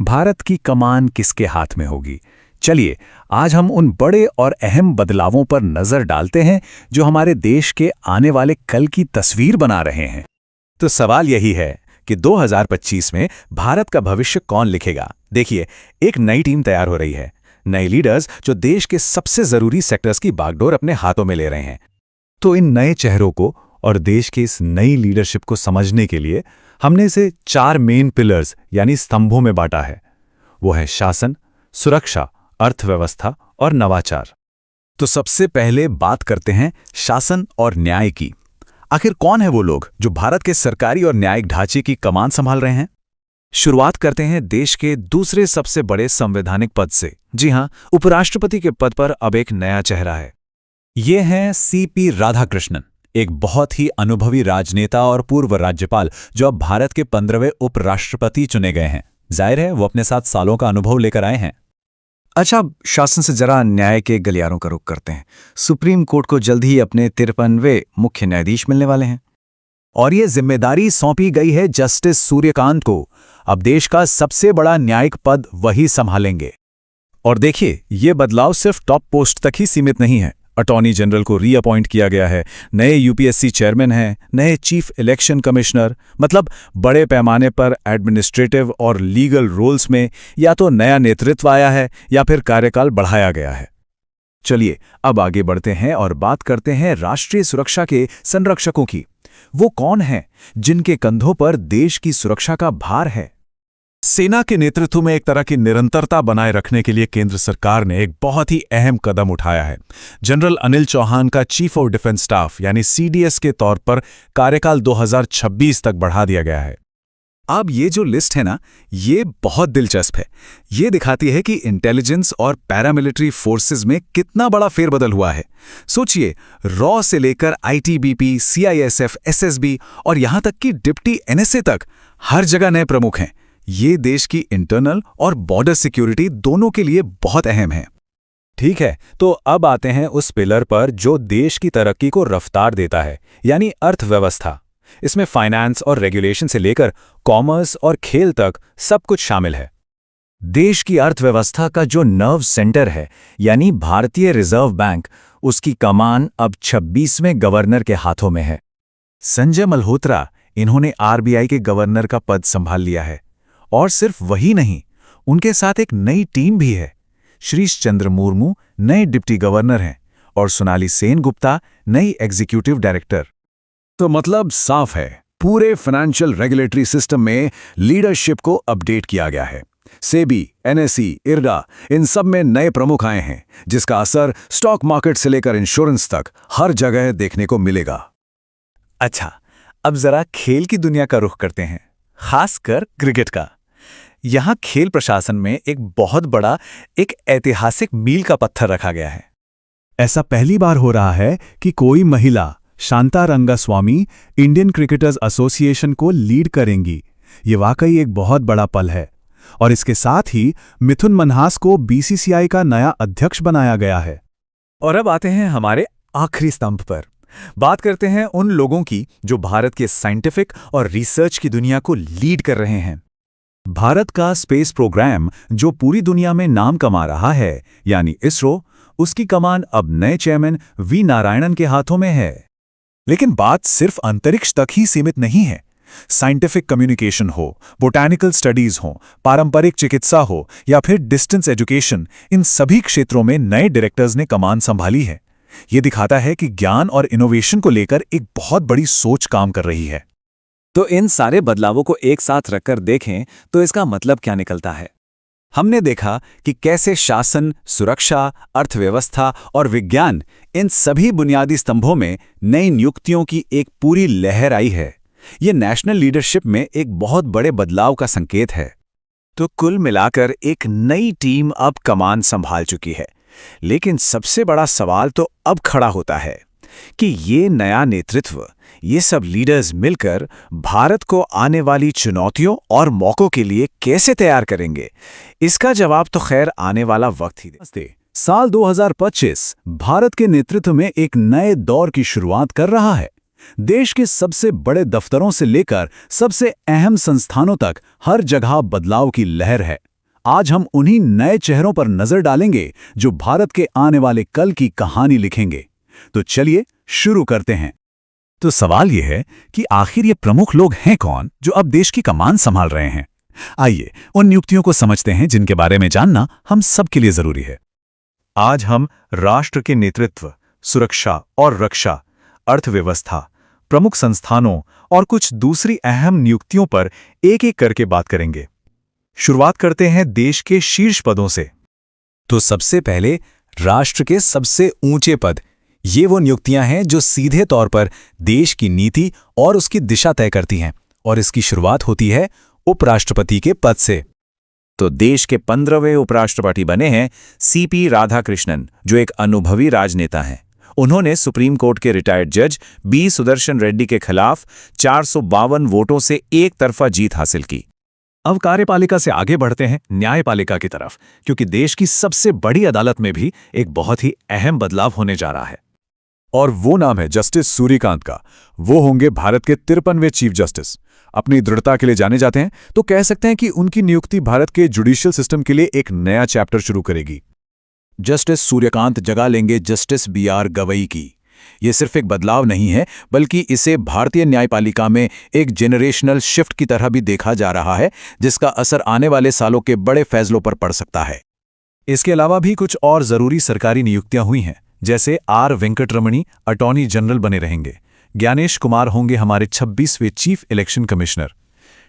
भारत की कमान किसके हाथ में होगी? चलिए, आज हम उन बड़े और अहम बदलावों पर नजर डालते हैं जो हमारे देश के आने वाले कल की तस्वीर बना रहे हैं। तो सवाल यही है कि 2025 में भारत का भविष्य कौन लिखेगा? देखिए, एक नई टीम तैयार हो रही है, नए लीडर्स जो देश के सबसे जरूरी सेक्टर्स की बागडोर अपने हाथों में ले रहे हैं। तो इन नए चेहरों को और देश की इस नई लीडरशिप को समझने के लिए हमने इसे 4 मेन पिलर्स यानी स्तंभों में बांटा है। वो है शासन, सुरक्षा, अर्थव्यवस्था और नवाचार। तो सबसे पहले बात करते हैं शासन और न्याय की। आखिर कौन है वो लोग जो भारत के सरकारी और न्यायिक ढांचे की कमान संभाल रहे हैं? शुरुआत करते हैं देश के दूसरे सबसे बड़े संवैधानिक पद से। जी हां, उपराष्ट्रपति के पद पर अब एक नया चेहरा है। ये हैं सीपी राधाकृष्णन, एक बहुत ही अनुभवी राजनेता और पूर्व राज्यपाल जो अब भारत के 15वें उपराष्ट्रपति चुने गए हैं। जाहिर है वो अपने साथ सालों का अनुभव लेकर आए हैं। अच्छा, शासन से जरा न्याय के गलियारों का रुख करते हैं। सुप्रीम कोर्ट को जल्द ही अपने 53वें मुख्य न्यायाधीश मिलने वाले हैं और ये जिम्मेदारी सौंपी गई है जस्टिस सूर्यकांत को। अब देश का सबसे बड़ा न्यायिक पद वही संभालेंगे। और देखिए, ये बदलाव सिर्फ टॉप पोस्ट तक ही सीमित नहीं है। अटॉर्नी जनरल को रीअपॉइंट किया गया है, नए यूपीएससी चेयरमैन हैं, नए चीफ इलेक्शन कमिश्नर, मतलब बड़े पैमाने पर एडमिनिस्ट्रेटिव और लीगल रोल्स में या तो नया नेतृत्व आया है या फिर कार्यकाल बढ़ाया गया है। चलिए अब आगे बढ़ते हैं और बात करते हैं राष्ट्रीय सुरक्षा के संरक्षकों की। वो कौन हैं जिनके कंधों पर देश की सुरक्षा का भार है? सेना के नेतृत्व में एक तरह की निरंतरता बनाए रखने के लिए केंद्र सरकार ने एक बहुत ही अहम कदम उठाया है। जनरल अनिल चौहान का चीफ ऑफ डिफेंस स्टाफ यानी सीडीएस के तौर पर कार्यकाल 2026 तक बढ़ा दिया गया है। अब ये जो लिस्ट है ना, ये बहुत दिलचस्प है। ये दिखाती है कि इंटेलिजेंस और पैरामिलिट्री फोर्सेस में कितना बड़ा फेरबदल हुआ है। सोचिए, रॉ से लेकर आईटीबीपी, सीआईएसएफ, एसएसबी और यहां तक कि डिप्टी एनएसए तक हर जगह नए प्रमुख हैं। ये देश की इंटरनल और बॉर्डर सिक्योरिटी दोनों के लिए बहुत अहम है। ठीक है, तो अब आते हैं उस पिलर पर जो देश की तरक्की को रफ्तार देता है, यानी अर्थव्यवस्था। इसमें फाइनेंस और रेगुलेशन से लेकर कॉमर्स और खेल तक सब कुछ शामिल है। देश की अर्थव्यवस्था का जो नर्व सेंटर है, यानी भारतीय रिजर्व बैंक, उसकी कमान अब 26वें गवर्नर के हाथों में है। संजय मल्होत्रा, इन्होंने आरबीआई के गवर्नर का पद संभाल लिया है। और सिर्फ वही नहीं, उनके साथ एक नई टीम भी है। श्रीश चंद्र मुर्मू नए डिप्टी गवर्नर हैं और सोनाली सेनगुप्ता नई एग्जीक्यूटिव डायरेक्टर। तो मतलब साफ है, पूरे फाइनेंशियल रेगुलेटरी सिस्टम में लीडरशिप को अपडेट किया गया है। सेबी, एनएसई, इरडा, इन सब में नए प्रमुख आए हैं, जिसका असर स्टॉक मार्केट से लेकर इंश्योरेंस तक हर जगह देखने को मिलेगा। अच्छा, अब जरा खेल की दुनिया का रुख करते हैं, खासकर क्रिकेट का। यहां खेल प्रशासन में एक बहुत बड़ा, एक ऐतिहासिक मील का पत्थर रखा गया है। ऐसा पहली बार हो रहा है कि कोई महिला, Shanta Rangaswamy, Indian cricketers association को लीड करेंगी। ये वाकई एक बहुत बड़ा पल है। और इसके साथ ही मिथुन मन्हास को बीसीसीआई का नया अध्यक्ष बनाया गया है। और अब आते हैं हमारे आखिरी स्तंभ पर। बात करते हैं उन लोगों की जो भारत के साइंटिफिक और रिसर्च की दुनिया को लीड कर रहे हैं। भारत का स्पेस प्रोग्राम जो पूरी दुनिया में नाम कमा रहा है, यानी इसरो, उसकी कमान अब नए चेयरमैन वी नारायणन के हाथों में है। लेकिन बात सिर्फ अंतरिक्ष तक ही सीमित नहीं है। साइंटिफिक कम्युनिकेशन हो, बोटैनिकल स्टडीज हो, पारंपरिक चिकित्सा हो या फिर डिस्टेंस एजुकेशन, इन सभी क्षेत्रों में नए डायरेक्टर्स ने कमान संभाली है। ये दिखाता है कि ज्ञान और इनोवेशन को लेकर एक बहुत बड़ी सोच काम कर रही है। तो इन सारे बदलावों को एक साथ रखकर देखें तो इसका मतलब क्या निकलता है? हमने देखा कि कैसे शासन, सुरक्षा, अर्थव्यवस्था और विज्ञान, इन सभी बुनियादी स्तंभों में नई नियुक्तियों की एक पूरी लहर आई है। ये नेशनल लीडरशिप में एक बहुत बड़े बदलाव का संकेत है। तो कुल मिलाकर एक नई टीम अब कमान संभाल चुकी है। लेकिन सबसे बड़ा सवाल तो अब खड़ा होता है कि ये नया नेतृत्व, ये सब लीडर्स मिलकर भारत को आने वाली चुनौतियों और मौकों के लिए कैसे तैयार करेंगे? इसका जवाब तो खैर आने वाला वक्त ही दे। साल 2025 भारत के नेतृत्व में एक नए दौर की शुरुआत कर रहा है। देश के सबसे बड़े दफ्तरों से लेकर सबसे अहम संस्थानों तक हर जगह बदलाव की लहर है। आज हम उन्हीं नए चेहरों पर नजर डालेंगे जो भारत के आने वाले कल की कहानी लिखेंगे। तो चलिए शुरू करते हैं। तो सवाल यह है कि आखिर ये प्रमुख लोग हैं कौन जो अब देश की कमान संभाल रहे हैं। आइए उन नियुक्तियों को समझते हैं जिनके बारे में जानना हम सबके लिए जरूरी है। आज हम राष्ट्र के नेतृत्व, सुरक्षा और रक्षा, अर्थव्यवस्था, प्रमुख संस्थानों और कुछ दूसरी अहम नियुक्तियों पर एक एक करके बात करेंगे। शुरुआत करते हैं देश के शीर्ष पदों से। तो सबसे पहले राष्ट्र के सबसे ऊंचे पद। ये वो नियुक्तियां हैं जो सीधे तौर पर देश की नीति और उसकी दिशा तय करती हैं, और इसकी शुरुआत होती है उपराष्ट्रपति के पद से। तो देश के 15वें उपराष्ट्रपति बने हैं सीपी राधाकृष्णन, जो एक अनुभवी राजनेता हैं। उन्होंने सुप्रीम कोर्ट के रिटायर्ड जज बी सुदर्शन रेड्डी के खिलाफ 452 वोटों से एक तरफा जीत हासिल की। अब कार्यपालिका से आगे बढ़ते हैं न्यायपालिका की तरफ, क्योंकि देश की सबसे बड़ी अदालत में भी एक बहुत ही अहम बदलाव होने जा रहा है, और वो नाम है जस्टिस सूर्यकांत का। वो होंगे भारत के 53वें चीफ जस्टिस। अपनी दृढ़ता के लिए जाने जाते हैं, तो कह सकते हैं कि उनकी नियुक्ति भारत के जुडिशियल सिस्टम के लिए एक नया चैप्टर शुरू करेगी। जस्टिस सूर्यकांत जगह लेंगे जस्टिस BR गवई की। ये सिर्फ एक बदलाव नहीं है, बल्कि इसे भारतीय न्यायपालिका में एक जेनरेशनल शिफ्ट की तरह भी देखा जा रहा है, जिसका असर आने वाले सालों के बड़े फैसलों पर पड़ सकता है। इसके अलावा भी कुछ और जरूरी सरकारी नियुक्तियां हुई हैं, जैसे R वेंकटरमणी अटॉर्नी जनरल बने रहेंगे। ज्ञानेश कुमार होंगे हमारे 26वें chief election commissioner.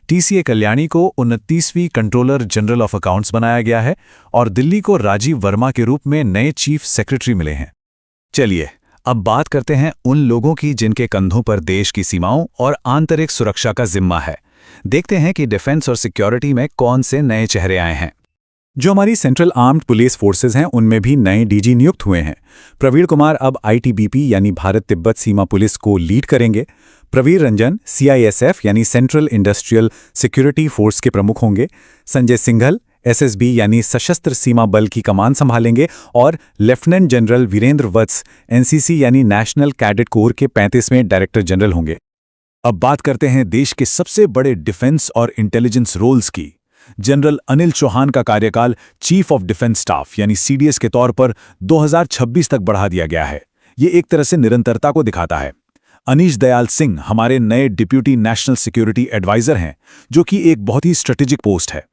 TCA Kalyani को 29वीं कंट्रोलर जनरल ऑफ अकाउंट्स बनाया गया है, और दिल्ली को राजीव वर्मा के रूप में नए चीफ सेक्रेटरी मिले हैं। चलिए अब बात करते हैं उन लोगों की जिनके कंधों पर देश की सीमाओं और आंतरिक सुरक्षा का जिम्मा है। देखते हैं कि डिफेंस और सिक्योरिटी में कौन से नए चेहरे आए हैं। जो हमारी सेंट्रल आर्म्ड पुलिस फोर्सेज हैं, उनमें भी नए DG नियुक्त हुए हैं। प्रवीण कुमार अब ITBP यानी भारत तिब्बत सीमा पुलिस को लीड करेंगे। प्रवीर रंजन CISF यानी सेंट्रल इंडस्ट्रियल सिक्योरिटी फोर्स के प्रमुख होंगे। संजय सिंघल SSB यानी सशस्त्र सीमा बल की कमान संभालेंगे, और लेफ्टिनेंट जनरल वीरेंद्र वत्स NCC यानी नेशनल कैडेट कोर के 35वें डायरेक्टर जनरल होंगे। अब बात करते हैं देश के सबसे बड़े डिफेंस और इंटेलिजेंस रोल्स की। जनरल अनिल चौहान का कार्यकाल चीफ ऑफ डिफेंस स्टाफ यानी CDS के तौर पर 2026 तक बढ़ा दिया गया है। ये एक तरह से निरंतरता को दिखाता है। अनीश दयाल सिंह हमारे नए डिप्यूटी नेशनल सिक्योरिटी एडवाइजर हैं, जो कि एक बहुत ही स्ट्रेटेजिक पोस्ट है।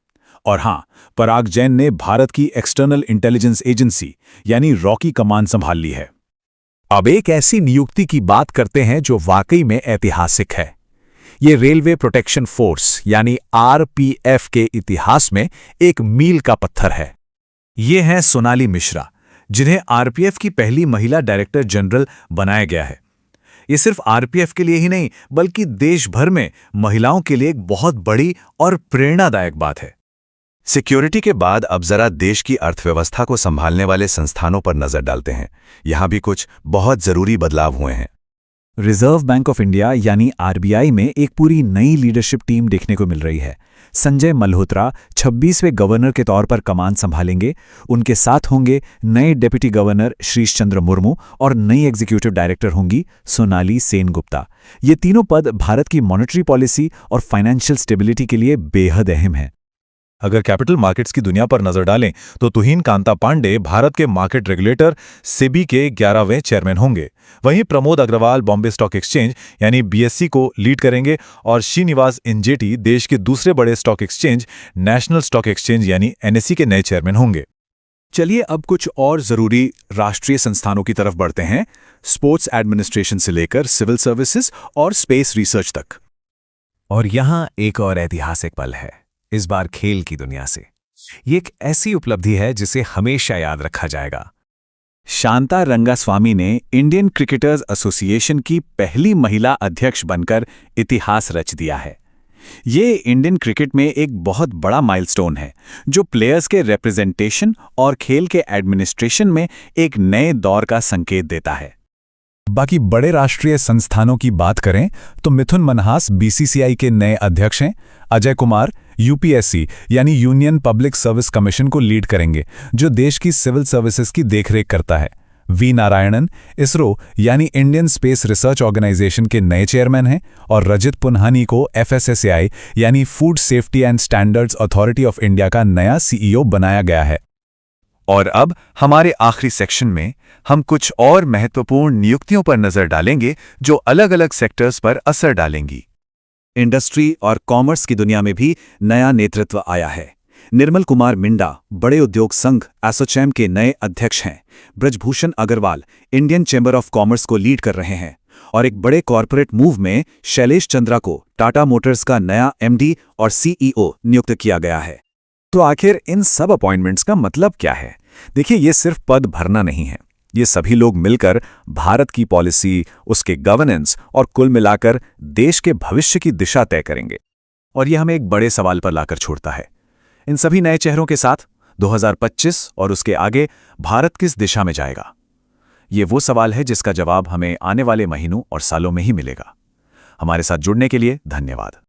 और हां, पराग जैन ने भारत की एक्सटर्नल इंटेलिजेंस एजेंसी यानी रॉ की कमान संभाल ली है। अब एक ऐसी नियुक्ति की बात करते हैं जो वाकई में ऐतिहासिक है। ये रेलवे प्रोटेक्शन फोर्स यानी RPF के इतिहास में एक मील का पत्थर है। ये हैं सोनाली मिश्रा, जिन्हें RPF की पहली महिला डायरेक्टर जनरल बनाया गया है। ये सिर्फ RPF के लिए ही नहीं, बल्कि देश भर में महिलाओं के लिए एक बहुत बड़ी और प्रेरणादायक बात है। सिक्योरिटी के बाद अब जरा देश की अर्थव्यवस्था को संभालने वाले संस्थानों पर नजर डालते हैं। यहां भी कुछ बहुत जरूरी बदलाव हुए हैं। रिजर्व बैंक ऑफ इंडिया यानी RBI में एक पूरी नई लीडरशिप टीम देखने को मिल रही है। संजय मल्होत्रा 26वें गवर्नर के तौर पर कमान संभालेंगे। उनके साथ होंगे नए डिप्टी गवर्नर श्रीश चंद्र मुर्मू, और नई एग्जीक्यूटिव डायरेक्टर होंगी सोनाली सेनगुप्ता। ये तीनों पद भारत की मॉनेटरी पॉलिसी और फाइनेंशियल स्टेबिलिटी के लिए बेहद अहम हैं। अगर कैपिटल मार्केट्स की दुनिया पर नजर डालें, तो तुहिन कांता पांडे भारत के मार्केट रेगुलेटर सेबी के 11वें चेयरमैन होंगे। वहीं प्रमोद अग्रवाल बॉम्बे स्टॉक एक्सचेंज यानी BSE को लीड करेंगे, और श्रीनिवास इंजेटी देश के दूसरे बड़े stock exchange national stock exchange यानी NSE के नए चेयरमैन होंगे। चलिए अब कुछ और जरूरी राष्ट्रीय संस्थानों की तरफ बढ़ते हैं, स्पोर्ट्स एडमिनिस्ट्रेशन से लेकर सिविल सर्विसेज और स्पेस रिसर्च तक। और यहां एक और ऐतिहासिक पल है, इस बार खेल की दुनिया से। ये एक ऐसी उपलब्धि है जिसे हमेशा याद रखा जाएगा। शांता रंगास्वामी ने इंडियन क्रिकेटर्स एसोसिएशन की पहली महिला अध्यक्ष बनकर इतिहास रच दिया है। ये इंडियन क्रिकेट में एक बहुत बड़ा माइलस्टोन है, जो प्लेयर्स के रिप्रेजेंटेशन और खेल के एडमिनिस्ट्रेशन में एक नए दौर का संकेत देता है। बाकी बड़े राष्ट्रीय संस्थानों की बात करें तो मिथुन मनहास BCCI के नए अध्यक्ष हैं। अजय कुमार UPSC यानी यूनियन पब्लिक सर्विस कमीशन को लीड करेंगे, जो देश की सिविल सर्विसेज की देखरेख करता है। वी नारायणन इसरो यानी इंडियन स्पेस रिसर्च ऑर्गेनाइजेशन के नए चेयरमैन हैं और रजत पुन्हानी को FSSAI यानी food safety and standards authority of India का नया CEO बनाया गया है। और अब हमारे आखिरी सेक्शन में हम कुछ और महत्वपूर्ण नियुक्तियों पर नजर डालेंगे जो अलग-अलग सेक्टर्स पर असर डालेंगी। इंडस्ट्री और कॉमर्स की दुनिया में भी नया नेतृत्व आया है। निर्मल कुमार मिंडा बड़े उद्योग संघ एसोचैम के नए अध्यक्ष हैं। Brajbhushan Agarwal Indian Chamber of Commerce को लीड कर रहे हैं और एक बड़े कॉरपोरेट मूव में शैलेश चंद्रा को टाटा मोटर्स का नया MD और CEO नियुक्त किया गया है। तो आखिर इन सब अपॉइंटमेंट्स का मतलब क्या है? देखिए, ये सिर्फ पद भरना नहीं है। ये सभी लोग मिलकर भारत की पॉलिसी, उसके गवर्नेंस और कुल मिलाकर देश के भविष्य की दिशा तय करेंगे। और ये हमें एक बड़े सवाल पर लाकर छोड़ता है। इन सभी नए चेहरों के साथ 2025 और उसके आगे भारत किस दिशा में जाएगा? ये वो सवाल है जिसका जवाब हमें आने वाले महीनों और सालों में ही मिलेगा। हमारे साथ जुड़ने के लिए धन्यवाद।